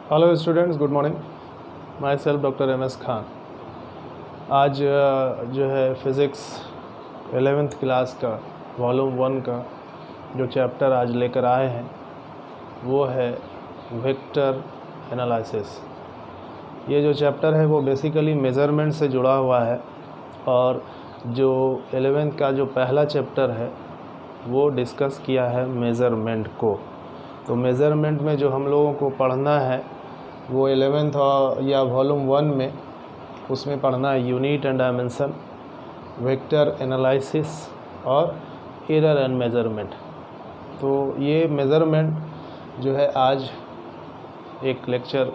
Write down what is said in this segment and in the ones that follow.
Hello students, good morning. Myself doctor M S Khan. आज जो है फिज़िक्स 11th क्लास का वॉल्यूम 1 का जो चैप्टर आज लेकर आए हैं वो है वेक्टर एनालिसिस। ये जो चैप्टर है वो बेसिकली मेज़रमेंट से जुड़ा हुआ है और जो 11th का जो पहला चैप्टर है वो डिस्कस किया है मेज़रमेंट को। तो मेज़रमेंट में जो हम लोगों को पढ़ना है वो 11th या वॉल्यूम 1 में उसमें पढ़ना है unit and dimension, vector analysis और एरर एंड मेज़रमेंट। तो ये मेज़रमेंट जो है आज एक लेक्चर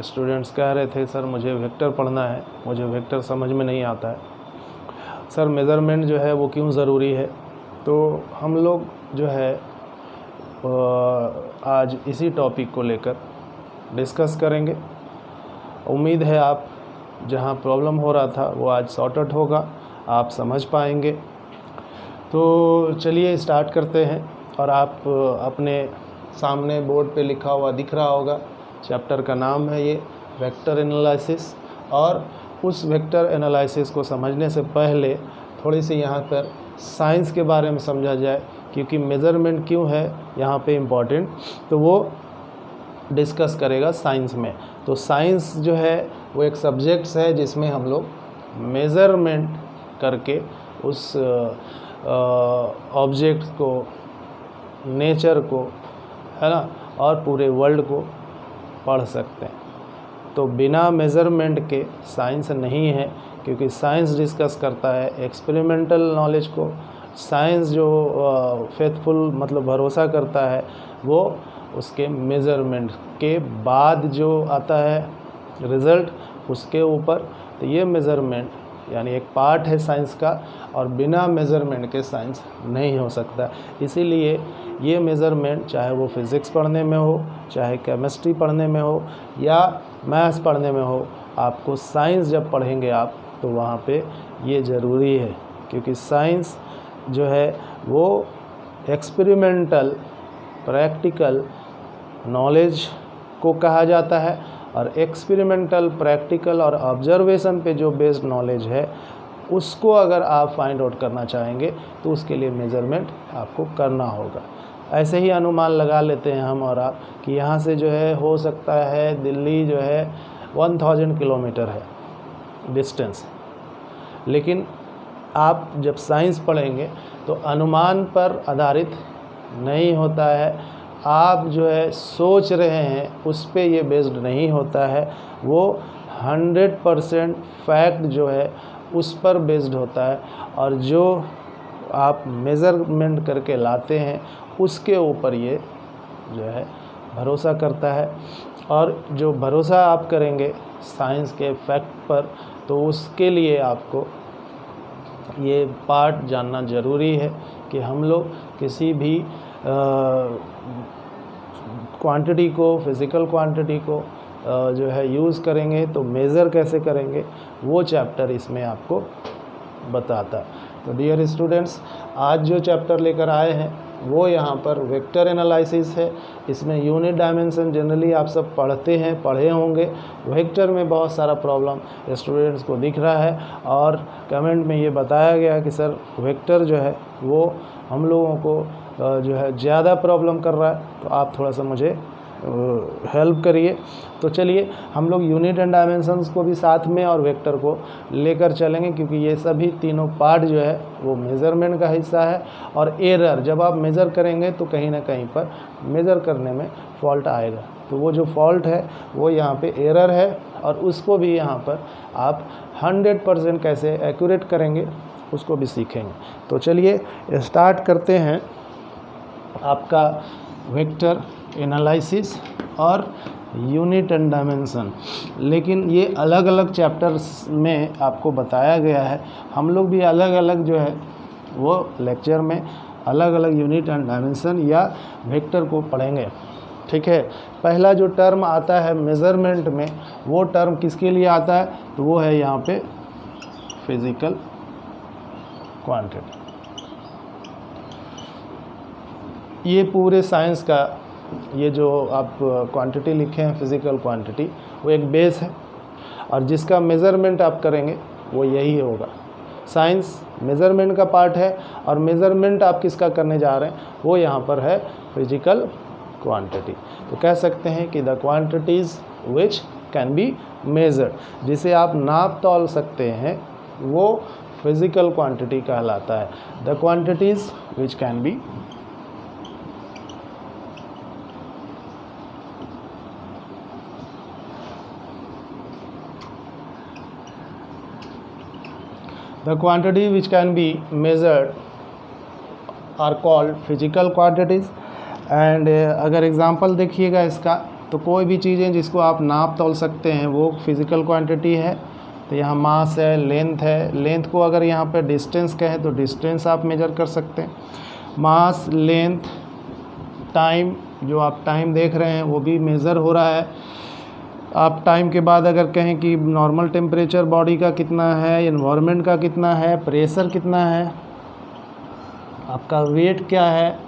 स्टूडेंट्स कह रहे थे सर मुझे वेक्टर पढ़ना है, मुझे वेक्टर समझ में नहीं आता है सर, मेज़रमेंट जो है वो क्यों ज़रूरी है। तो हम लोग जो है आज इसी टॉपिक को लेकर डिस्कस करेंगे। उम्मीद है आप जहां प्रॉब्लम हो रहा था वो आज सॉर्ट आउट होगा, आप समझ पाएंगे। तो चलिए स्टार्ट करते हैं। और आप अपने सामने बोर्ड पे लिखा हुआ दिख रहा होगा, चैप्टर का नाम है ये वेक्टर एनालिसिस। और उस वेक्टर एनालिसिस को समझने से पहले थोड़ी सी यहाँ पर साइंस के बारे में समझा जाए, क्योंकि मेज़रमेंट क्यों है यहाँ पे इम्पॉर्टेंट, तो वो डिस्कस करेगा साइंस में। तो साइंस जो है वो एक सब्जेक्ट्स है जिसमें हम लोग मेज़रमेंट करके उस ऑब्जेक्ट को, नेचर को, है ना, और पूरे वर्ल्ड को पढ़ सकते हैं। तो बिना मेज़रमेंट के साइंस नहीं है, क्योंकि साइंस डिस्कस करता है एक्सपेरिमेंटल नॉलेज को। साइंस जो फेथफुल मतलब भरोसा करता है वो उसके मेज़रमेंट के बाद जो आता है रिज़ल्ट उसके ऊपर। तो ये मेज़रमेंट यानी एक पार्ट है साइंस का, और बिना मेज़रमेंट के साइंस नहीं हो सकता। इसीलिए ये मेज़रमेंट चाहे वो फिज़िक्स पढ़ने में हो, चाहे केमिस्ट्री पढ़ने में हो या मैथ्स पढ़ने में हो, आपको साइंस जब पढ़ेंगे आप तो वहाँ पे ये ज़रूरी है, क्योंकि साइंस जो है वो एक्सपेरिमेंटल प्रैक्टिकल नॉलेज को कहा जाता है। और एक्सपेरिमेंटल प्रैक्टिकल और ऑब्जर्वेशन पे जो बेस्ड नॉलेज है उसको अगर आप फाइंड आउट करना चाहेंगे तो उसके लिए मेज़रमेंट आपको करना होगा। ऐसे ही अनुमान लगा लेते हैं हम और आप कि यहाँ से जो है हो सकता है दिल्ली जो है 1000 किलोमीटर है डिस्टेंस, लेकिन आप जब साइंस पढ़ेंगे तो अनुमान पर आधारित नहीं होता है। आप जो है सोच रहे हैं उस पे ये बेस्ड नहीं होता है, वो 100% फैक्ट जो है उस पर बेस्ड होता है। और जो आप मेज़रमेंट करके लाते हैं उसके ऊपर ये जो है भरोसा करता है। और जो भरोसा आप करेंगे साइंस के फैक्ट पर, तो उसके लिए आपको ये पार्ट जानना ज़रूरी है कि हम लोग किसी भी क्वांटिटी को, फिज़िकल क्वांटिटी को जो है यूज़ करेंगे तो मेज़र कैसे करेंगे, वो चैप्टर इसमें आपको बताता है। तो डियर स्टूडेंट्स, आज जो चैप्टर लेकर आए हैं वो यहाँ पर वेक्टर एनालिसिस है। इसमें यूनिट डायमेंशन जनरली आप सब पढ़े होंगे। वेक्टर में बहुत सारा प्रॉब्लम स्टूडेंट्स को दिख रहा है, और कमेंट में ये बताया गया कि सर वेक्टर जो है वो हम लोगों को जो है ज़्यादा प्रॉब्लम कर रहा है, तो आप थोड़ा सा मुझे हेल्प करिए। तो चलिए हम लोग यूनिट एंड डायमेंशंस को भी साथ में और वेक्टर को लेकर चलेंगे, क्योंकि ये सभी तीनों पार्ट जो है वो मेज़रमेंट का हिस्सा है। और एरर, जब आप मेज़र करेंगे तो कहीं ना कहीं पर मेज़र करने में फॉल्ट आएगा, तो वो जो फॉल्ट है वो यहाँ पे एरर है, और उसको भी यहाँ पर आप 100% कैसे एक्यूरेट करेंगे उसको भी सीखेंगे। तो चलिए स्टार्ट करते हैं आपका वेक्टर एनालिसिस और यूनिट एंड डायमेंशन। लेकिन ये अलग अलग चैप्टर्स में आपको बताया गया है। हम लोग भी अलग अलग जो है वो लेक्चर में अलग अलग यूनिट एंड डायमेंशन या वेक्टर को पढ़ेंगे, ठीक है। पहला जो टर्म आता है मेज़रमेंट में, वो टर्म किसके लिए आता है, तो वो है यहाँ पे फिज़िकल क्वांटिटी। ये पूरे साइंस का ये जो आप क्वांटिटी लिखे हैं फिज़िकल क्वांटिटी, वो एक बेस है और जिसका मेज़रमेंट आप करेंगे वो यही होगा। साइंस मेज़रमेंट का पार्ट है और मेज़रमेंट आप किसका करने जा रहे हैं वो यहाँ पर है फिजिकल क्वांटिटी। तो कह सकते हैं कि the quantities which can be measured, जिसे आप नाप तौल सकते हैं, वो फिजिकल क्वांटिटी कहलाता है। The quantities which can be The quantity which can be measured are called physical quantities। And अगर एग्जांपल देखिएगा इसका, तो कोई भी चीज़ें जिसको आप नाप तोल सकते हैं वो फिजिकल क्वांटिटी है। तो यहाँ मास है, लेंथ है, लेंथ को अगर यहाँ पे डिस्टेंस कहें तो डिस्टेंस आप मेजर कर सकते हैं। मास, लेंथ, टाइम, जो आप टाइम देख रहे हैं वो भी मेज़र हो रहा है। आप टाइम के बाद अगर कहें कि नॉर्मल टेम्परेचर बॉडी का कितना है, एनवायरनमेंट का कितना है, प्रेशर कितना है, आपका वेट क्या है,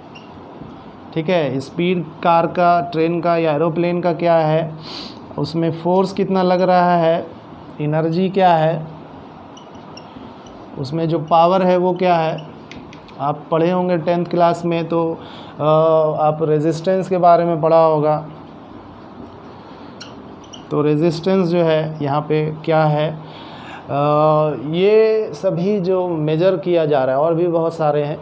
ठीक है, स्पीड कार का, ट्रेन का या एरोप्लेन का क्या है, उसमें फोर्स कितना लग रहा है, एनर्जी क्या है, उसमें जो पावर है वो क्या है। आप पढ़े होंगे 10th क्लास में, तो आप रेजिस्टेंस के बारे में पढ़ा होगा। तो रेजिस्टेंस जो है यहाँ पे क्या है, ये सभी जो मेजर किया जा रहा है, और भी बहुत सारे हैं,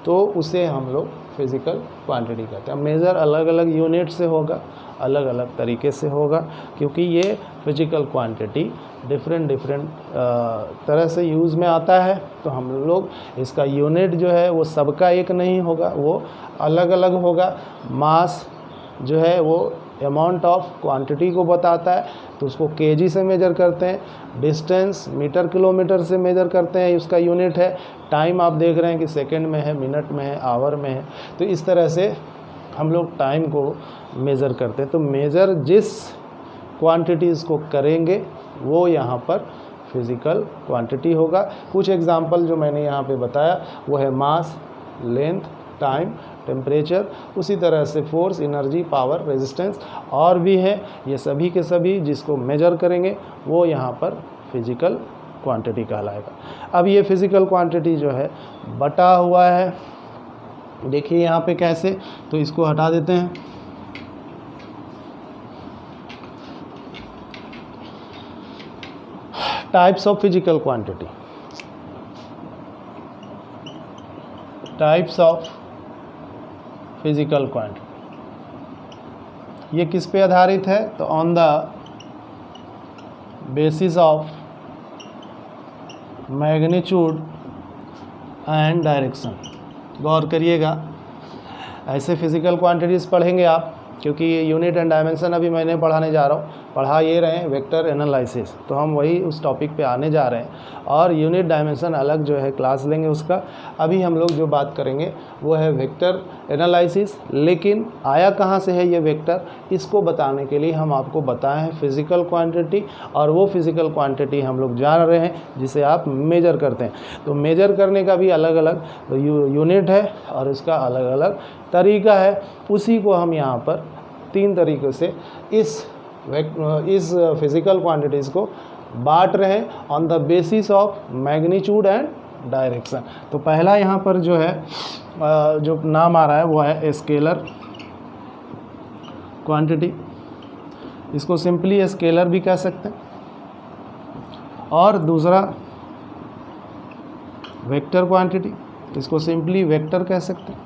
तो उसे हम लोग फिज़िकल क्वांटिटी कहते हैं। मेज़र अलग अलग यूनिट से होगा, अलग अलग तरीके से होगा, क्योंकि ये फिजिकल क्वांटिटी डिफरेंट तरह से यूज़ में आता है। तो हम लोग इसका यूनिट जो है वो सबका एक नहीं होगा, वो अलग अलग होगा। मास जो है वो अमाउंट ऑफ क्वांटिटी को बताता है, तो उसको केजी से मेजर करते हैं। डिस्टेंस मीटर किलोमीटर से मेजर करते हैं, उसका यूनिट है। टाइम आप देख रहे हैं कि सेकंड में है, मिनट में है, आवर में है। तो इस तरह से हम लोग टाइम को मेज़र करते हैं। तो मेज़र जिस क्वांटिटीज़ को करेंगे वो यहाँ पर फिज़िकल क्वांटिटी होगा। कुछ एग्जांपल जो मैंने यहाँ पे बताया वो है मास, लेंथ, टाइम, टेम्परेचर, उसी तरह से फोर्स, एनर्जी, पावर, रेजिस्टेंस, और भी है। ये सभी के सभी जिसको मेजर करेंगे वो यहाँ पर फिजिकल क्वांटिटी कहलाएगा। अब ये फिजिकल क्वांटिटी जो है बटा हुआ है, देखिए यहाँ पे कैसे, तो इसको हटा देते हैं। Types of physical quantity, types of physical quantity, ये किस पे आधारित है, तो on the basis of magnitude and direction. गौर करिएगा, ऐसे फिजिकल क्वांटिटीज़ पढ़ेंगे आप, क्योंकि ये यूनिट एंड डायमेंशन अभी मैंने पढ़ाने जा रहा हूँ, पढ़ा ये रहे हैं वेक्टर एनालिसिस, तो हम वही उस टॉपिक पे आने जा रहे हैं। और यूनिट डायमेंशन अलग जो है क्लास लेंगे उसका। अभी हम लोग जो बात करेंगे वो है वेक्टर एनालिसिस। लेकिन आया कहाँ से है ये वेक्टर, इसको बताने के लिए हम आपको बताए हैं फिज़िकल क्वांटिटी, और वो फिज़िकल क्वांटिटी हम लोग जान रहे हैं जिसे आप मेजर करते हैं। तो मेजर करने का भी अलग अलग यूनिट है और इसका अलग अलग तरीका है। उसी को हम यहाँ पर 3 तरीक़ों से इस फिज़िकल क्वांटिटीज़ को बांट रहे हैं on the basis of magnitude and direction. तो पहला यहाँ पर जो है जो नाम आ रहा है वो है स्केलर क्वांटिटी, इसको सिंपली स्केलर भी कह सकते हैं, और दूसरा वेक्टर क्वांटिटी, इसको सिंपली वेक्टर कह सकते हैं,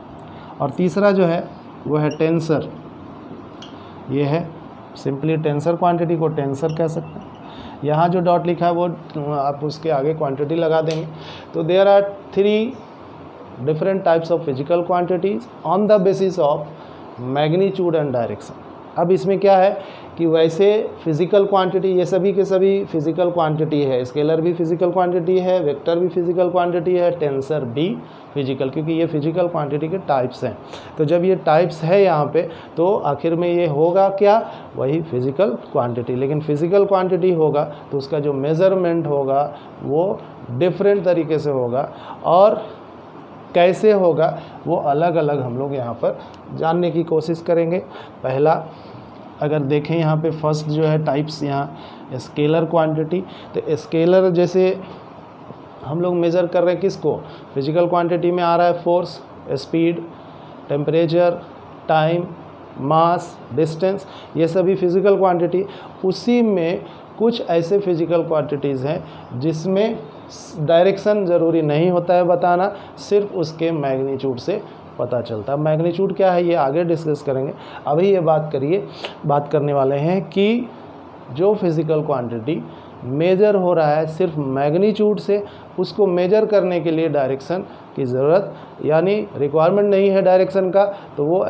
और तीसरा जो है वो है टेंसर, ये है सिंपली टेंसर क्वांटिटी को टेंसर कह सकते हैं। यहाँ जो डॉट लिखा है वो आप उसके आगे क्वांटिटी लगा देंगे। तो there are 3 different types of physical quantities on the basis of magnitude and direction. अब इसमें क्या है कि वैसे फिज़िकल क्वांटिटी ये सभी के सभी फिज़िकल क्वांटिटी है, स्केलर भी फिज़िकल क्वांटिटी है, वेक्टर भी फिज़िकल क्वांटिटी है, टेंसर भी फिजिकल, क्योंकि ये फिजिकल क्वांटिटी के टाइप्स हैं। तो जब ये टाइप्स है यहाँ पे, तो आखिर में ये होगा क्या, वही फिजिकल क्वांटिटी। लेकिन फिजिकल क्वांटिटी होगा तो उसका जो मेज़रमेंट होगा वो डिफरेंट तरीके से होगा, और कैसे होगा वो अलग अलग हम लोग यहाँ पर जानने की कोशिश करेंगे। पहला अगर देखें यहाँ पे फर्स्ट जो है टाइप्स यहाँ स्केलर क्वांटिटी, तो स्केलर जैसे हम लोग मेज़र कर रहे हैं किसको, फिजिकल क्वांटिटी में आ रहा है फोर्स, स्पीड, टेम्परेचर, टाइम, मास, डिस्टेंस, ये सभी फिजिकल क्वांटिटी। उसी में कुछ ऐसे फिजिकल क्वांटिटीज़ हैं जिसमें डायरेक्शन ज़रूरी नहीं होता है बताना, सिर्फ उसके मैग्नीट्यूड से पता चलता है। मैग्नीट्यूड क्या है ये आगे डिस्कस करेंगे। अभी ये बात करने वाले हैं कि जो फिज़िकल क्वांटिटी मेजर हो रहा है सिर्फ मैग्नीट्यूड से, उसको मेजर करने के लिए डायरेक्शन की ज़रूरत यानी रिक्वायरमेंट नहीं है डायरेक्शन का, तो वो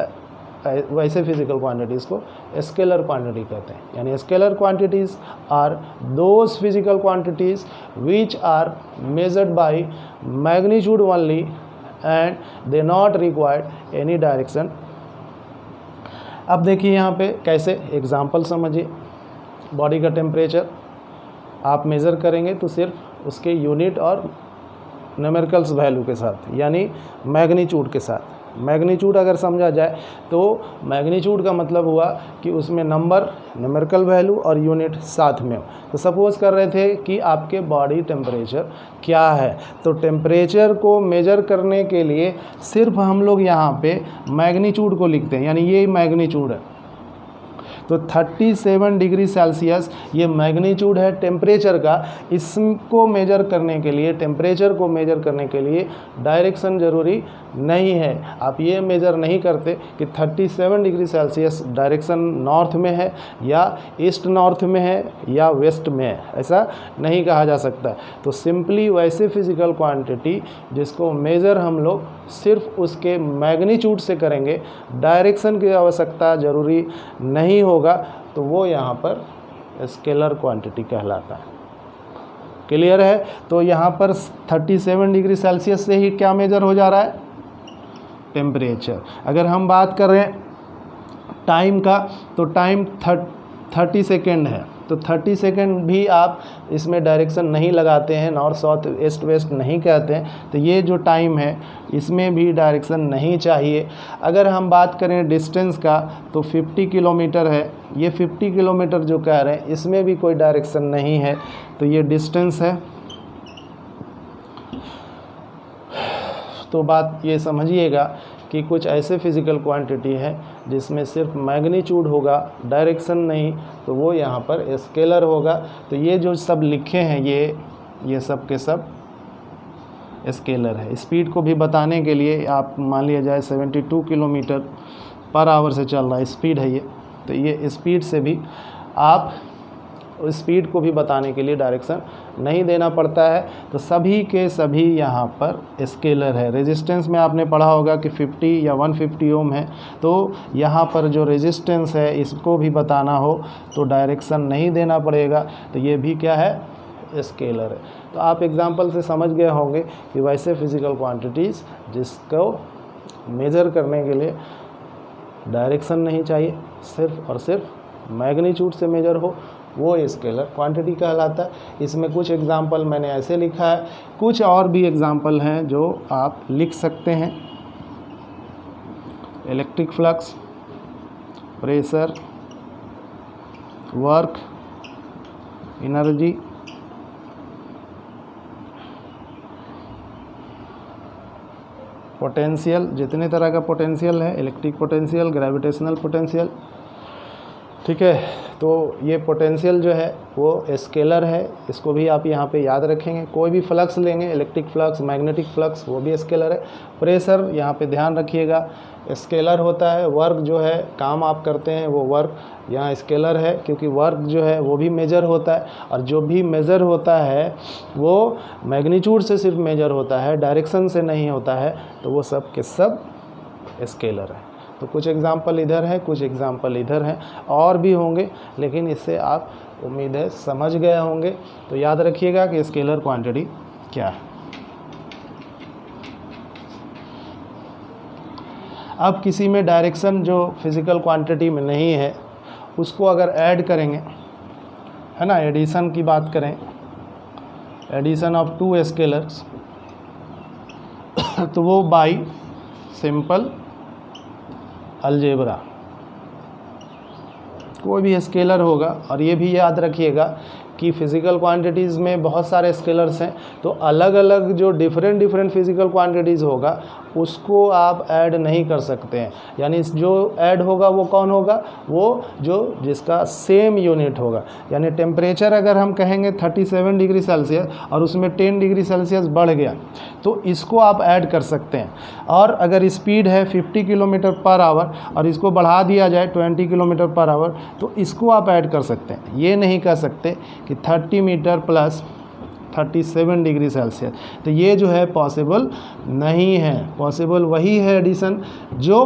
वैसे फिजिकल क्वांटिटीज़ को स्केलर क्वांटिटी कहते हैं। यानी scalar quantities are those physical quantities which are measured by magnitude only and they not required any direction. अब देखिए यहाँ पे कैसे एग्जांपल समझिए। बॉडी का टेम्परेचर आप मेज़र करेंगे तो सिर्फ उसके यूनिट और न्यूमेरिकल्स वैल्यू के साथ, यानी मैग्नीट्यूड के साथ। मैग्नीट्यूड अगर समझा जाए तो मैग्नीट्यूड का मतलब हुआ कि उसमें नंबर, न्यूमेरिकल वैल्यू और यूनिट साथ में हो। तो सपोज़ कर रहे थे कि आपके बॉडी टेम्परेचर क्या है, तो टेम्परेचर को मेजर करने के लिए सिर्फ हम लोग यहाँ पे मैग्नीट्यूड को लिखते हैं, यानी ये मैग्नीट्यूड है। तो 37 डिग्री सेल्सियस ये मैग्नीट्यूड है टेम्परेचर का। इसको मेजर करने के लिए, टेम्परेचर को मेजर करने के लिए डायरेक्शन ज़रूरी नहीं है। आप ये मेजर नहीं करते कि 37 डिग्री सेल्सियस डायरेक्शन नॉर्थ में है या ईस्ट नॉर्थ में है या वेस्ट में है, ऐसा नहीं कहा जा सकता। तो सिंपली वैसे फिजिकल क्वांटिटी जिसको मेज़र हम लोग सिर्फ उसके मैग्नीट्यूड से करेंगे, डायरेक्शन की आवश्यकता ज़रूरी नहीं होगा, तो वो यहाँ पर स्केलर क्वांटिटी कहलाता है। क्लियर है? तो यहाँ पर 37 डिग्री सेल्सियस से ही क्या मेजर हो जा रहा है, टेम्परेचर। अगर हम बात कर रहे हैं टाइम का, तो टाइम 30 सेकेंड है, तो 30 सेकेंड भी आप इसमें डायरेक्शन नहीं लगाते हैं, नॉर्थ साउथ ईस्ट वेस्ट नहीं कहते हैं, तो ये जो टाइम है इसमें भी डायरेक्शन नहीं चाहिए। अगर हम बात करें डिस्टेंस का, तो 50 किलोमीटर है, ये 50 किलोमीटर जो कह रहे हैं इसमें भी कोई डायरेक्शन नहीं है, तो ये डिस्टेंस है। तो बात ये समझिएगा कि कुछ ऐसे फिजिकल क्वांटिटी है जिसमें सिर्फ मैग्नीट्यूड होगा, डायरेक्शन नहीं, तो वो यहाँ पर स्केलर होगा। तो ये जो सब लिखे हैं ये सब के सब स्केलर है। स्पीड को भी बताने के लिए आप मान लिया जाए 72 किलोमीटर पर आवर से चल रहा है, स्पीड है ये, तो ये स्पीड से भी आप स्पीड को भी बताने के लिए डायरेक्शन नहीं देना पड़ता है। तो सभी के सभी यहाँ पर स्केलर है। रेजिस्टेंस में आपने पढ़ा होगा कि 50 या 150 ओम है, तो यहाँ पर जो रेजिस्टेंस है इसको भी बताना हो तो डायरेक्शन नहीं देना पड़ेगा, तो ये भी क्या है, स्केलर है। तो आप एग्जांपल से समझ गए होंगे कि वैसे फिजिकल क्वांटिटीज़ जिसको मेज़र करने के लिए डायरेक्शन नहीं चाहिए, सिर्फ और सिर्फ मैग्नीट्यूड से मेजर हो, वो स्केलर क्वांटिटी कहलाता है। इसमें कुछ एग्जाम्पल मैंने ऐसे लिखा है, कुछ और भी एग्जाम्पल हैं जो आप लिख सकते हैं। Electric flux, pressure, work, energy, potential, जितने तरह का पोटेंशियल है, इलेक्ट्रिक पोटेंशियल, ग्रेविटेशनल पोटेंशियल, ठीक है। तो ये पोटेंशियल जो है वो स्केलर है, इसको भी आप यहाँ पे याद रखेंगे। कोई भी फ्लक्स लेंगे, इलेक्ट्रिक फ्लक्स, मैग्नेटिक फ्लक्स, वो भी स्केलर है। प्रेशर यहाँ पे ध्यान रखिएगा स्केलर होता है। वर्क जो है, काम आप करते हैं, वो वर्क यहाँ स्केलर है, क्योंकि वर्क जो है वो भी मेजर होता है, और जो भी मेजर होता है वो मैग्नीट्यूड से सिर्फ मेजर होता है, डायरेक्शन से नहीं होता है, तो वो सब के सब स्केलर है। तो कुछ एग्जाम्पल इधर है, कुछ एग्जाम्पल इधर हैं, और भी होंगे, लेकिन इससे आप उम्मीद है समझ गए होंगे। तो याद रखिएगा कि स्केलर क्वांटिटी क्या है। अब किसी में डायरेक्शन जो फिज़िकल क्वांटिटी में नहीं है, उसको अगर ऐड करेंगे, है ना, एडिशन की बात करें, एडिशन ऑफ टू स्केलर्स, तो वो बाई सिंपल अलजेब्रा कोई भी स्केलर होगा। और ये भी याद रखिएगा कि फिज़िकल क्वांटिटीज़ में बहुत सारे स्केलर्स हैं, तो अलग अलग जो डिफरेंट फिज़िकल क्वांटिटीज़ होगा उसको आप ऐड नहीं कर सकते हैं। यानी जो ऐड होगा वो कौन होगा, वो जो जिसका सेम यूनिट होगा। यानी टेम्परेचर अगर हम कहेंगे 37 डिग्री सेल्सियस और उसमें 10 डिग्री सेल्सियस बढ़ गया तो इसको आप ऐड कर सकते हैं। और अगर स्पीड है 50 किलोमीटर पर आवर और इसको बढ़ा दिया जाए 20 किलोमीटर पर आवर तो इसको आप ऐड कर सकते हैं। ये नहीं कह सकते कि 30 मीटर प्लस 37 डिग्री सेल्सियस, तो ये जो है पॉसिबल नहीं है। पॉसिबल वही है एडिशन जो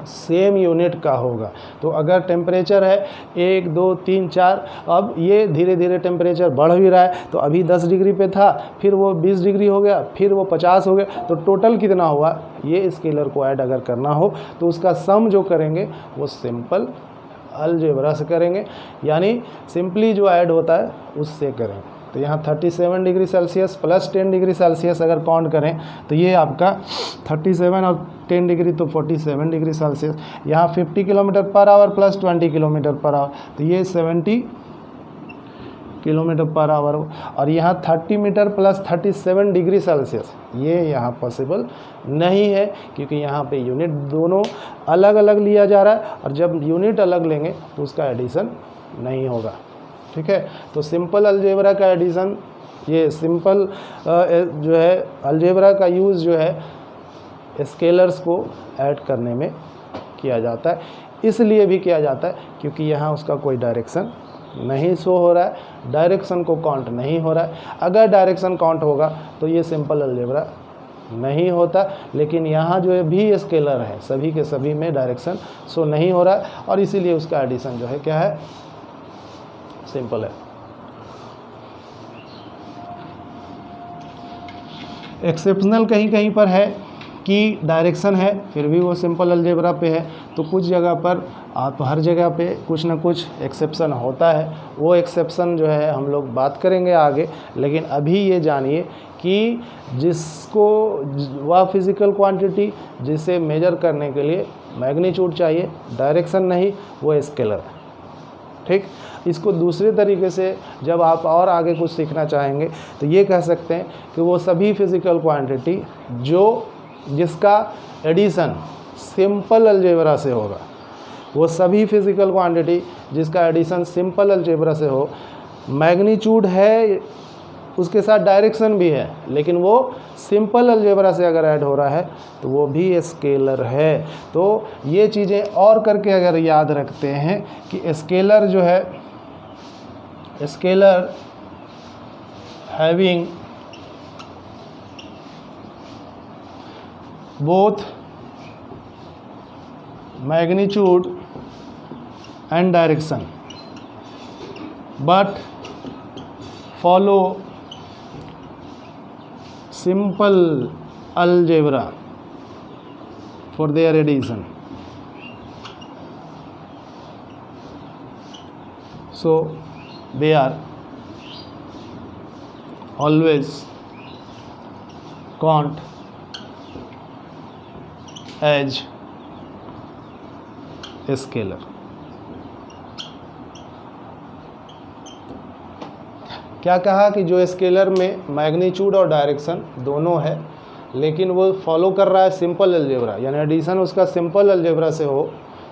सेम यूनिट का होगा। तो अगर टेम्परेचर है 1 2 3 4, अब ये धीरे धीरे टेम्परेचर बढ़ भी रहा है, तो अभी 10 डिग्री पे था, फिर वो 20 डिग्री हो गया, फिर वो 50 हो गया, तो टोटल कितना हुआ, ये स्केलर को ऐड अगर करना हो तो उसका सम जो करेंगे वो सिंपल अलजेब्रा से करेंगे, यानी सिंपली जो ऐड होता है उससे करें। तो यहाँ 37 degree Celsius plus 10 degree Celsius अगर काउंट करें तो ये आपका 37 और 10 डिग्री तो 47 डिग्री सेल्सियस। यहाँ 50 kilometre per hour plus 20 kilometre per hour तो ये 70 किलोमीटर पर आवर। और यहाँ 30 मीटर प्लस 37 डिग्री सेल्सियस, ये यहाँ पॉसिबल नहीं है क्योंकि यहाँ पे यूनिट दोनों अलग अलग लिया जा रहा है, और जब यूनिट अलग लेंगे तो उसका एडिशन नहीं होगा। ठीक है, तो सिंपल अलजेब्रा का एडिशन, ये सिंपल जो है अलजेब्रा का यूज़ जो है स्केलर्स को ऐड करने में किया जाता है। इसलिए भी किया जाता है क्योंकि यहाँ उसका कोई डायरेक्शन नहीं शो हो रहा है, डायरेक्शन को काउंट नहीं हो रहा है। अगर डायरेक्शन काउंट होगा तो ये सिंपल अलजेब्रा नहीं होता, लेकिन यहाँ जो है भी स्केलर है, सभी के सभी में डायरेक्शन शो नहीं हो रहा है, और इसीलिए उसका एडिशन जो है क्या है, सिंपल है। एक्सेप्शनल कहीं कहीं पर है कि डायरेक्शन है फिर भी वो सिंपल अलजेब्रा पे है, तो कुछ जगह पर आप हर जगह पे कुछ ना कुछ एक्सेप्शन होता है। वो एक्सेप्शन जो है हम लोग बात करेंगे आगे, लेकिन अभी ये जानिए कि जिसको वह फिज़िकल क्वांटिटी जिसे मेजर करने के लिए मैग्नीट्यूड चाहिए, डायरेक्शन नहीं, वो स्केलर है। ठीक, इसको दूसरे तरीके से जब आप और आगे कुछ सीखना चाहेंगे तो ये कह सकते हैं कि वो सभी फिज़िकल क्वांटिटी जिसका एडिशन सिंपल अलजेब्रा से होगा, वो सभी फिज़िकल क्वांटिटी जिसका एडिशन सिंपल अलजेब्रा से हो, मैग्नीट्यूड है उसके साथ डायरेक्शन भी है, लेकिन वो सिंपल अलजेब्रा से अगर ऐड हो रहा है तो वो भी स्केलर है। तो ये चीज़ें और करके अगर याद रखते हैं कि स्केलर जो है, scalar having both magnitude and direction but follow simple algebra for their addition. So they are always count as scalar. क्या कहा कि जो स्केलर में मैग्नीट्यूड और डायरेक्शन दोनों है, लेकिन वो फॉलो कर रहा है सिंपल अलजेब्रा, यानी एडिशन उसका सिंपल अलजेब्रा से हो,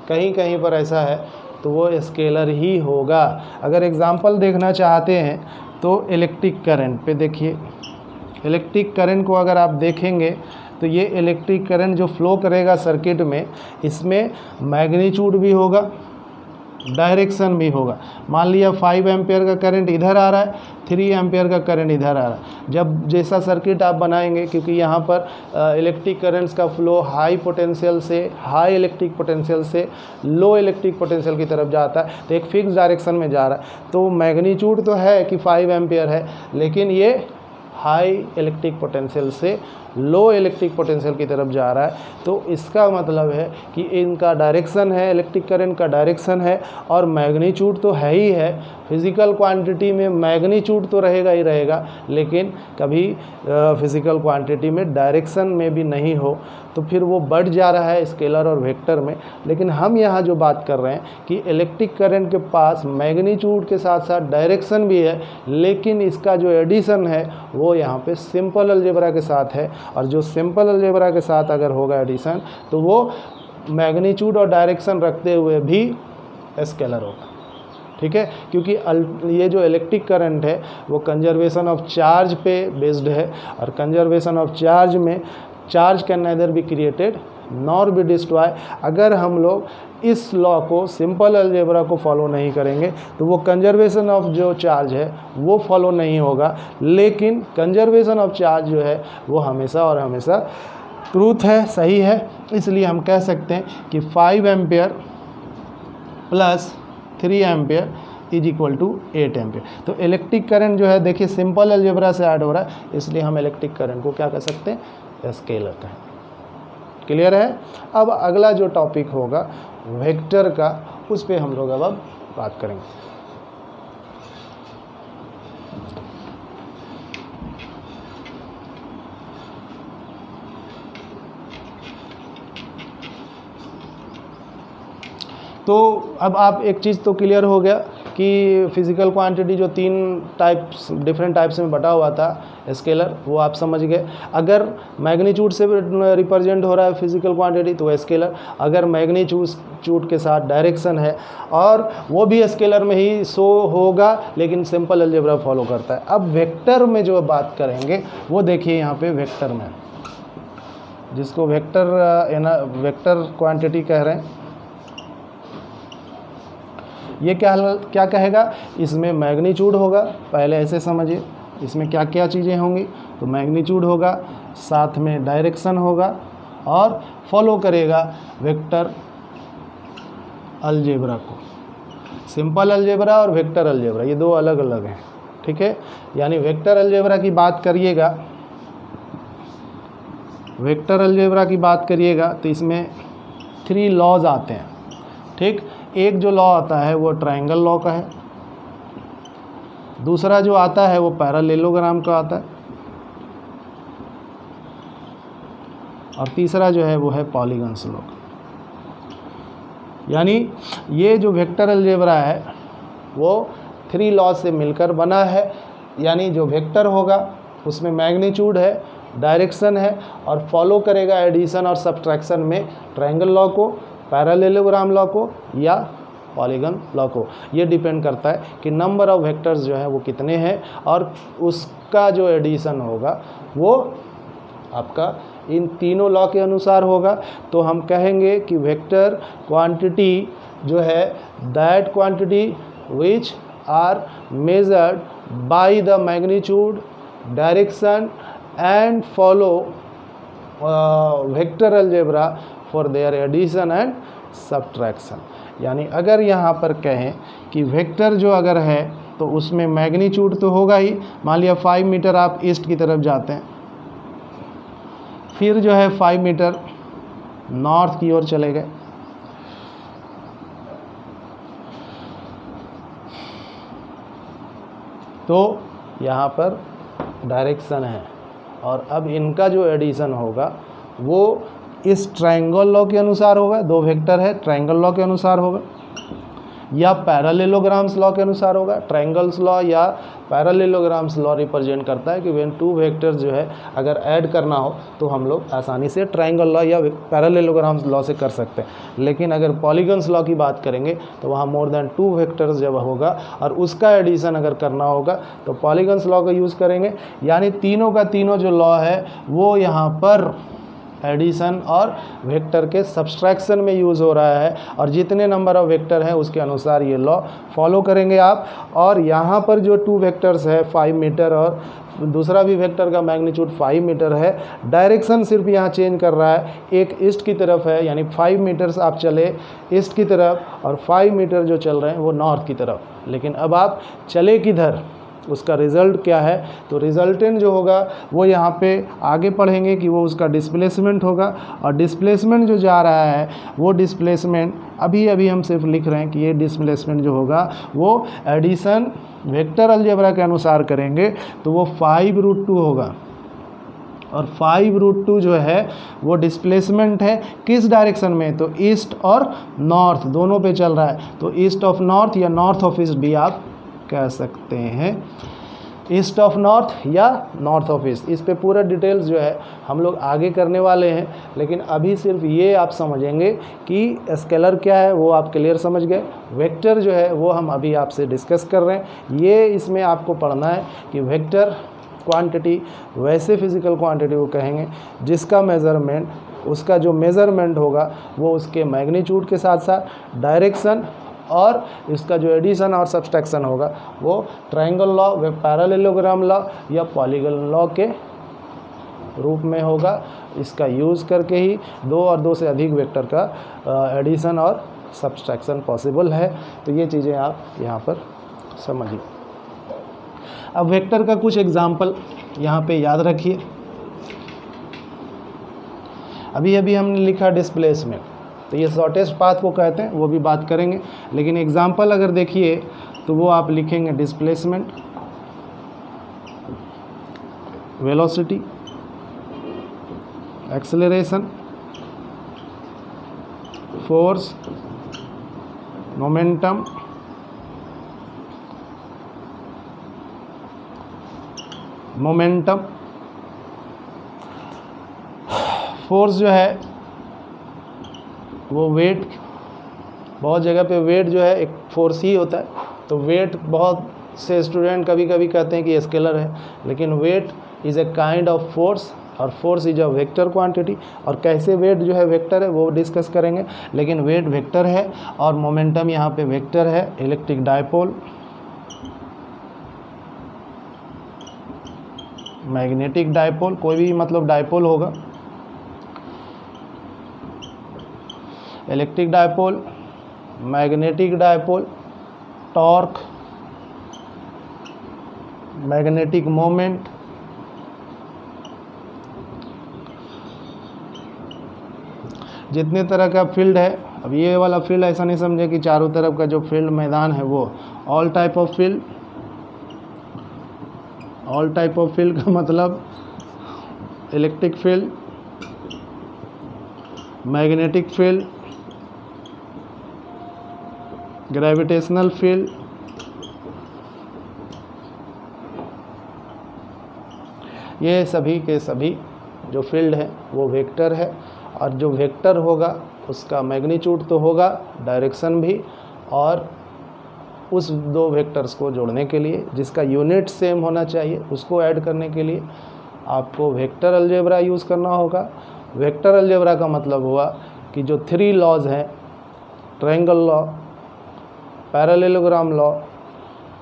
कहीं कहीं पर ऐसा है तो वो स्केलर ही होगा। अगर एग्जांपल देखना चाहते हैं तो इलेक्ट्रिक करंट पे देखिए, इलेक्ट्रिक करंट को अगर आप देखेंगे तो ये इलेक्ट्रिक करंट जो फ्लो करेगा सर्किट में, इसमें मैग्नीट्यूड भी होगा, डायरेक्शन भी होगा। मान लिया 5 एम्पियर का करंट इधर आ रहा है, 3 एम्पियर का करंट इधर आ रहा है। जब जैसा सर्किट आप बनाएंगे, क्योंकि यहाँ पर इलेक्ट्रिक करंट्स का फ्लो हाई पोटेंशियल से, हाई इलेक्ट्रिक पोटेंशियल से लो इलेक्ट्रिक पोटेंशियल की तरफ जाता है, तो एक फिक्स डायरेक्शन में जा रहा है। तो मैग्नीट्यूड तो है कि 5 एम्पियर है, लेकिन ये हाई इलेक्ट्रिक पोटेंशियल से लो इलेक्ट्रिक पोटेंशियल की तरफ जा रहा है, तो इसका मतलब है कि इनका डायरेक्शन है, इलेक्ट्रिक करंट का डायरेक्शन है और मैग्नीट्यूड तो है ही है। फिज़िकल क्वांटिटी में मैग्नीट्यूड तो रहेगा ही रहेगा, लेकिन कभी फिज़िकल क्वांटिटी में डायरेक्शन में भी नहीं हो तो फिर वो बढ़ जा रहा है स्केलर और वेक्टर में। लेकिन हम यहाँ जो बात कर रहे हैं कि इलेक्ट्रिक करंट के पास मैग्नीट्यूड के साथ साथ डायरेक्शन भी है, लेकिन इसका जो एडिशन है वो यहाँ पे सिंपल अलजेब्रा के साथ है, और जो सिंपल अलजेब्रा के साथ अगर होगा एडिशन तो वो मैग्नीट्यूड और डायरेक्शन रखते हुए भी स्केलर होगा। ठीक है, क्योंकि ये जो इलेक्ट्रिक करंट है वो कंजर्वेशन ऑफ चार्ज पे बेस्ड है, और कंजर्वेशन ऑफ चार्ज में charge can nether be created nor be destroy. अगर हम लोग इस लॉ को, सिंपल अलजेब्रा को फॉलो नहीं करेंगे तो वो कंजर्वेशन ऑफ जो चार्ज है वो फॉलो नहीं होगा, लेकिन कंजर्वेशन ऑफ चार्ज जो है वो हमेशा और हमेशा ट्रूथ है, सही है। इसलिए हम कह सकते हैं कि 5 ampere plus 3 ampere is equal to 8 ampere. तो इलेक्ट्रिक करंट जो है देखिए सिंपल अलजेब्रा से ऐड हो रहा है, इसलिए हम इलेक्ट्रिक करंट को क्या कह सकते हैं, स्केलर कहें। क्लियर है। अब अगला जो टॉपिक होगा वेक्टर का, उस पर हम लोग अब बात करेंगे। तो अब आप एक चीज़ तो क्लियर हो गया कि फिज़िकल क्वांटिटी जो 3 टाइप्स, डिफरेंट टाइप्स में बटा हुआ था स्केलर, वो आप समझ गए। अगर मैग्नीट्यूड से रिप्रेजेंट हो रहा है फिज़िकल क्वांटिटी तो स्केलर, अगर मैग्नीट्यूड के साथ डायरेक्शन है और वो भी स्केलर में ही शो होगा, लेकिन सिंपल अलजेब्रा फॉलो करता है। अब वेक्टर में जो बात करेंगे वो देखिए यहाँ पे वेक्टर में, जिसको वेक्टर क्वांटिटी कह रहे हैं, ये क्या कहेगा, इसमें मैग्नीट्यूड होगा। पहले ऐसे समझिए, इसमें क्या क्या चीज़ें होंगी, तो मैग्नीट्यूड होगा, साथ में डायरेक्शन होगा और फॉलो करेगा वेक्टर अलजेब्रा को। सिंपल अलजेब्रा और वेक्टर अलजेब्रा ये 2 अलग अलग हैं। ठीक है, यानी वेक्टर अलजेब्रा की बात करिएगा, वेक्टर अलजेब्रा की बात करिएगा तो इसमें 3 लॉज आते हैं। ठीक, एक जो लॉ आता है वो ट्रायंगल लॉ का है, दूसरा जो आता है वो पैरेललोग्राम का आता है, और तीसरा जो है वो है पॉलीगन्स लॉ। यानी ये जो वेक्टर अलजेब्रा है वो 3 लॉ से मिलकर बना है। यानी जो वेक्टर होगा उसमें मैग्नीट्यूड है, डायरेक्शन है और फॉलो करेगा एडिशन और सब्ट्रैक्शन में ट्रायंगल लॉ को, पैरेललोग्राम लॉ को या पॉलीगन लॉ को। ये डिपेंड करता है कि नंबर ऑफ वेक्टर्स जो है वो कितने हैं और उसका जो एडिशन होगा वो आपका इन तीनों लॉ के अनुसार होगा। तो हम कहेंगे कि वेक्टर क्वांटिटी जो है that quantity which are measured by the magnitude, direction and follow vector algebra for their addition and subtraction. यानी अगर यहाँ पर कहें कि वेक्टर जो अगर है तो उसमें मैग्नीट्यूड तो होगा ही। मान लिया 5 मीटर आप ईस्ट की तरफ जाते हैं, फिर जो है 5 मीटर नॉर्थ की ओर चले गए, तो यहाँ पर डायरेक्शन है, और अब इनका जो एडिशन होगा वो इस ट्रायंगल लॉ के अनुसार होगा। 2 वेक्टर है, ट्रायंगल लॉ के अनुसार होगा या पैरेललोग्राम्स लॉ के अनुसार होगा। ट्रायंगल्स लॉ या पैरेललोग्राम्स लॉ रिप्रेजेंट करता है कि व्हेन 2 वेक्टर्स जो है अगर ऐड करना हो तो हम लोग आसानी से ट्रायंगल लॉ या पैरेललोग्राम्स लॉ से कर सकते हैं। लेकिन अगर पॉलीगन्स लॉ की बात करेंगे तो वहाँ मोर देन 2 वेक्टर्स जब होगा और उसका एडिशन अगर करना होगा तो पॉलीगन्स लॉ का यूज़ करेंगे। यानी तीनों का तीनों जो लॉ है वो यहाँ पर एडिशन और वेक्टर के सब्सट्रैक्शन में यूज़ हो रहा है, और जितने नंबर ऑफ वेक्टर हैं उसके अनुसार ये लॉ फॉलो करेंगे आप। और यहाँ पर जो 2 वेक्टर्स है 5 मीटर और दूसरा भी वेक्टर का मैग्नीट्यूड 5 मीटर है, डायरेक्शन सिर्फ यहाँ चेंज कर रहा है, एक ईस्ट की तरफ है, यानी 5 मीटर्स आप चले ईस्ट की तरफ और 5 मीटर जो चल रहे हैं वो नॉर्थ की तरफ। लेकिन अब आप चले किधर, उसका रिज़ल्ट क्या है, तो रिजल्टेंट जो होगा वो यहाँ पे आगे पढ़ेंगे कि वो उसका डिस्प्लेसमेंट होगा। और डिस्प्लेसमेंट जो जा रहा है वो डिस्प्लेसमेंट अभी हम सिर्फ लिख रहे हैं कि ये डिस्प्लेसमेंट जो होगा वो एडिशन वेक्टर अलजेब्रा के अनुसार करेंगे तो वो 5√2 होगा। और 5√2 जो है वो डिस्प्लेसमेंट है किस डायरेक्शन में, तो ईस्ट और नॉर्थ दोनों पे चल रहा है, तो ईस्ट ऑफ नॉर्थ या नॉर्थ ऑफ ईस्ट भी आप कह सकते हैं, ईस्ट ऑफ नॉर्थ या नॉर्थ ऑफ ईस्ट। इस पे पूरा डिटेल्स जो है हम लोग आगे करने वाले हैं, लेकिन अभी सिर्फ ये आप समझेंगे कि स्केलर क्या है वो आप क्लियर समझ गए। वेक्टर जो है वो हम अभी आपसे डिस्कस कर रहे हैं। ये इसमें आपको पढ़ना है कि वेक्टर क्वांटिटी वैसे फिजिकल क्वांटिटी को कहेंगे जिसका मेज़रमेंट, उसका जो मेज़रमेंट होगा वो उसके मैग्नीट्यूड के साथ साथ डायरेक्शन और इसका जो एडिशन और सब्सट्रैक्शन होगा वो ट्रायंगल लॉ, पैरेललोग्राम लॉ या पॉलीगन लॉ के रूप में होगा। इसका यूज़ करके ही 2 और 2 से अधिक वेक्टर का एडिशन और सब्सट्रैक्शन पॉसिबल है। तो ये चीज़ें आप यहाँ पर समझिए। अब वेक्टर का कुछ एग्जाम्पल यहाँ पे याद रखिए। अभी हमने लिखा डिस्प्लेसमेंट, तो ये शॉर्टेस्ट पाथ को कहते हैं, वो भी बात करेंगे। लेकिन एग्जाम्पल अगर देखिए तो वो आप लिखेंगे displacement, velocity, acceleration, force, momentum, force जो है वो वेट, बहुत जगह पे वेट जो है एक फोर्स ही होता है। तो वेट बहुत से स्टूडेंट कभी कभी कहते हैं कि स्केलर है, लेकिन weight is a kind of force और force is a vector quantity. और कैसे वेट जो है वेक्टर है वो डिस्कस करेंगे, लेकिन वेट वेक्टर है और मोमेंटम यहाँ पे वेक्टर है। इलेक्ट्रिक डायपोल, मैग्नेटिक डायपोल, कोई भी मतलब डायपोल होगा, electric dipole, magnetic dipole, torque, magnetic moment, जितने तरह का फील्ड है। अब ये वाला फील्ड ऐसा नहीं समझे कि चारों तरफ का जो फील्ड मैदान है वो all type of field. All type of field का मतलब electric field, magnetic field, gravitational field, ये सभी के सभी जो फील्ड है वो वेक्टर है। और जो वेक्टर होगा उसका मैग्नीट्यूड तो होगा, डायरेक्शन भी, और उस 2 वेक्टर्स को जोड़ने के लिए जिसका यूनिट सेम होना चाहिए उसको ऐड करने के लिए आपको वेक्टर अलजेब्रा यूज़ करना होगा। वेक्टर अलजेब्रा का मतलब हुआ कि जो 3 लॉज हैं, triangle law, parallelogram law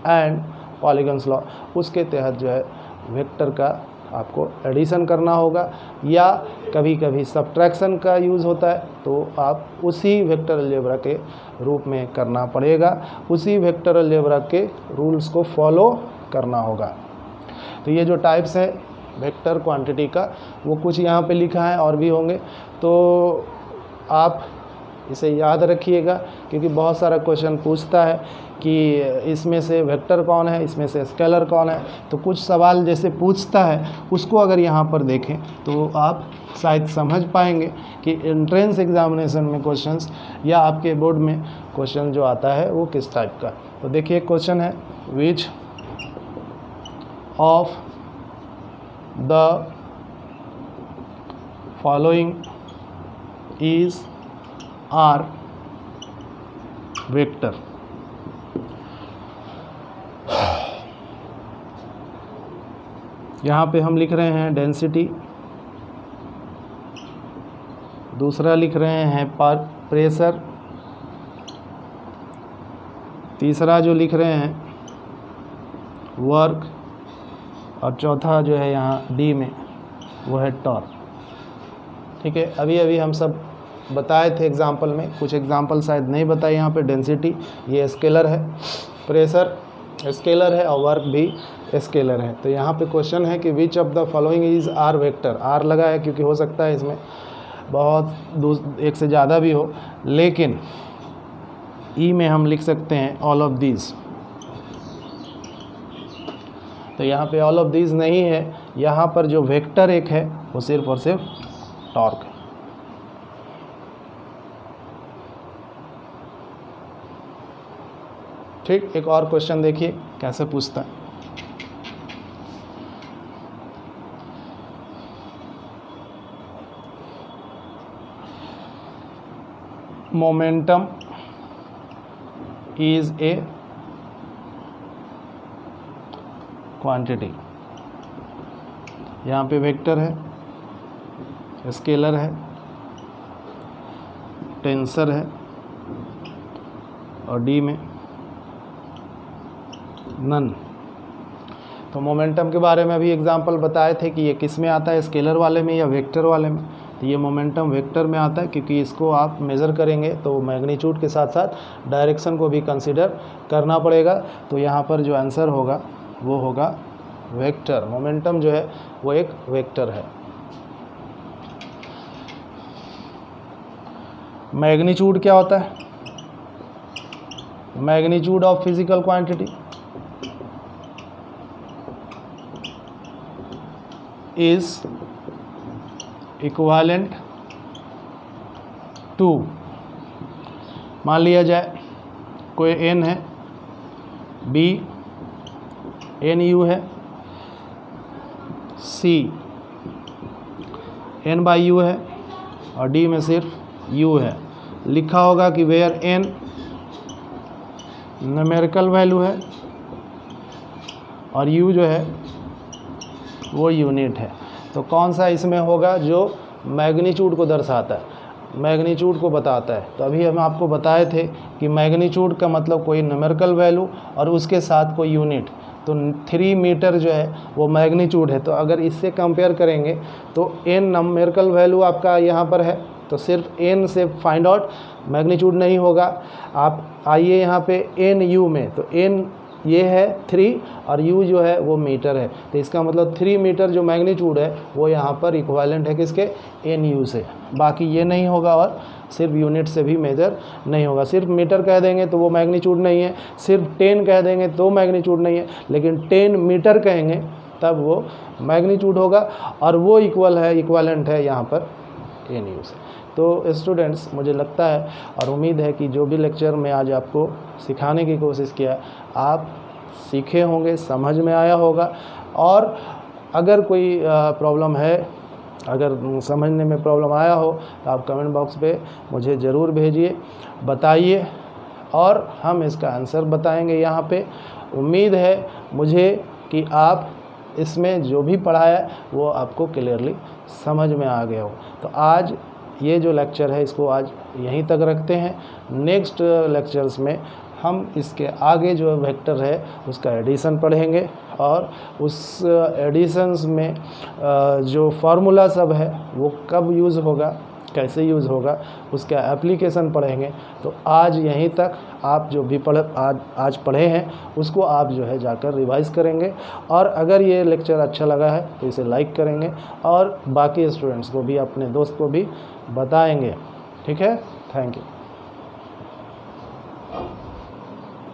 and polygons law, उसके तहत जो है वेक्टर का आपको एडिशन करना होगा, या कभी कभी सब्ट्रैक्शन का यूज़ होता है तो आप उसी वेक्टर अलजेब्रा के रूप में करना पड़ेगा, उसी वेक्टर अलजेब्रा के रूल्स को फॉलो करना होगा। तो ये जो टाइप्स है वेक्टर क्वांटिटी का वो कुछ यहाँ पे लिखा है, और भी होंगे, तो आप इसे याद रखिएगा क्योंकि बहुत सारा क्वेश्चन पूछता है कि इसमें से वेक्टर कौन है, इसमें से स्केलर कौन है। तो कुछ सवाल जैसे पूछता है उसको अगर यहाँ पर देखें तो आप शायद समझ पाएंगे कि एंट्रेंस एग्जामिनेशन में क्वेश्चंस या आपके बोर्ड में क्वेश्चन जो आता है वो किस टाइप का। तो देखिए क्वेश्चन है, which of the following is are vector. यहाँ पे हम लिख रहे हैं डेंसिटी, दूसरा लिख रहे हैं प्रेशर, तीसरा जो लिख रहे हैं वर्क, और चौथा जो है यहाँ डी में वो है टॉर्क। ठीक है, अभी हम सब बताए थे एग्जाम्पल में, कुछ एग्जाम्पल शायद नहीं बताए। यहाँ पे डेंसिटी ये स्केलर है, प्रेशर स्केलर है और वर्क भी स्केलर है। तो यहाँ पे क्वेश्चन है कि which of the following is are vector. Are लगा है क्योंकि हो सकता है इसमें बहुत एक से ज़्यादा भी हो, लेकिन ई में हम लिख सकते हैं ऑल ऑफ दीज। तो यहाँ पे ऑल ऑफ दीज नहीं है, यहाँ पर जो वेक्टर एक है वो सिर्फ और सिर्फ टॉर्क है। ठीक, एक और क्वेश्चन देखिए कैसे पूछता है। Momentum is a quantity. यहाँ पे वेक्टर है, स्केलर है, टेंसर है और डी में नन। तो मोमेंटम के बारे में अभी एग्जांपल बताए थे कि ये किस में आता है, स्केलर वाले में या वेक्टर वाले में। तो ये मोमेंटम वेक्टर में आता है क्योंकि इसको आप मेज़र करेंगे तो मैग्नीट्यूड के साथ साथ डायरेक्शन को भी कंसीडर करना पड़ेगा। तो यहाँ पर जो आंसर होगा वो होगा वेक्टर। मोमेंटम जो है वो एक वेक्टर है। मैग्नीट्यूड क्या होता है? Magnitude of physical quantity is equivalent to, मान लिया जाए कोई n है, b nu है, c n बाई u है और d में सिर्फ u है। लिखा होगा कि वेयर n न्यूमेरिकल वैल्यू है और u जो है वो यूनिट है। तो कौन सा इसमें होगा जो मैग्नीट्यूड को दर्शाता है, मैग्नीट्यूड को बताता है। तो अभी हम आपको बताए थे कि मैग्नीट्यूड का मतलब कोई न्यूमेरिकल वैल्यू और उसके साथ कोई यूनिट। तो 3 मीटर जो है वो मैग्नीट्यूड है। तो अगर इससे कंपेयर करेंगे तो n न्यूमेरिकल वैल्यू आपका यहाँ पर है, तो सिर्फ n से फाइंड आउट मैग्नीट्यूड नहीं होगा। आप आइए यहाँ पे nu में, तो n ये है 3 और u जो है वो मीटर है। तो इसका मतलब 3 मीटर जो मैग्नीट्यूड है वो यहाँ पर इक्विवेलेंट है किसके, nu से। बाकी ये नहीं होगा और सिर्फ यूनिट से भी मेजर नहीं होगा। सिर्फ मीटर कह देंगे तो वो मैग्नीट्यूड नहीं है, सिर्फ 10 कह देंगे तो मैग्नीट्यूड नहीं है, लेकिन 10 मीटर कहेंगे तब वो मैग्नीट्यूड होगा और वो इक्विवेलेंट है यहाँ पर nu से। तो स्टूडेंट्स, मुझे लगता है और उम्मीद है कि जो भी लेक्चर में आज आपको सिखाने की कोशिश किया आप सीखे होंगे, समझ में आया होगा। और अगर कोई प्रॉब्लम है, अगर समझने में प्रॉब्लम आया हो तो आप कमेंट बॉक्स पे मुझे ज़रूर भेजिए, बताइए और हम इसका आंसर बताएंगे यहाँ पे। उम्मीद है मुझे कि आप इसमें जो भी पढ़ाया वो आपको क्लियरली समझ में आ गया हो। तो आज ये जो लेक्चर है इसको आज यहीं तक रखते हैं। नेक्स्ट लेक्चर्स में हम इसके आगे जो वेक्टर है उसका एडिशन पढ़ेंगे और उस एडिशंस में जो फार्मूला सब है वो कब यूज़ होगा, कैसे यूज़ होगा, उसका एप्लीकेशन पढ़ेंगे। तो आज यहीं तक आप जो भी आज पढ़े हैं उसको आप जो है जाकर रिवाइज़ करेंगे और अगर ये लेक्चर अच्छा लगा है तो इसे लाइक करेंगे और बाकी स्टूडेंट्स को भी, अपने दोस्त को भी बताएंगे। ठीक है, थैंक यू।